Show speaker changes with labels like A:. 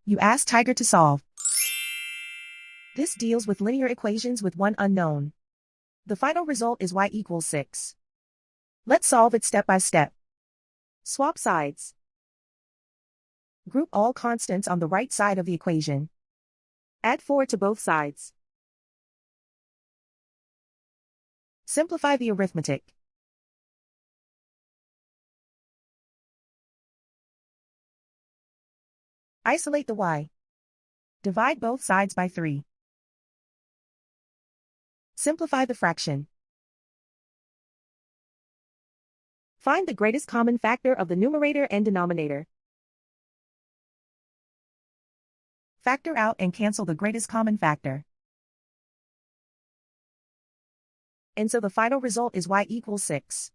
A: You ask Tiger to solve. This deals with linear equations with one unknown. The final result is y equals 6. Let's solve it step by step. Swap sides. Group all constants on the right side of the equation. Add 4 to both sides. Simplify the arithmetic. Isolate the y. Divide both sides by 3. Simplify the fraction. Find the greatest common factor of the numerator and denominator. Factor out and cancel the greatest common factor. And so the final result is y equals 6.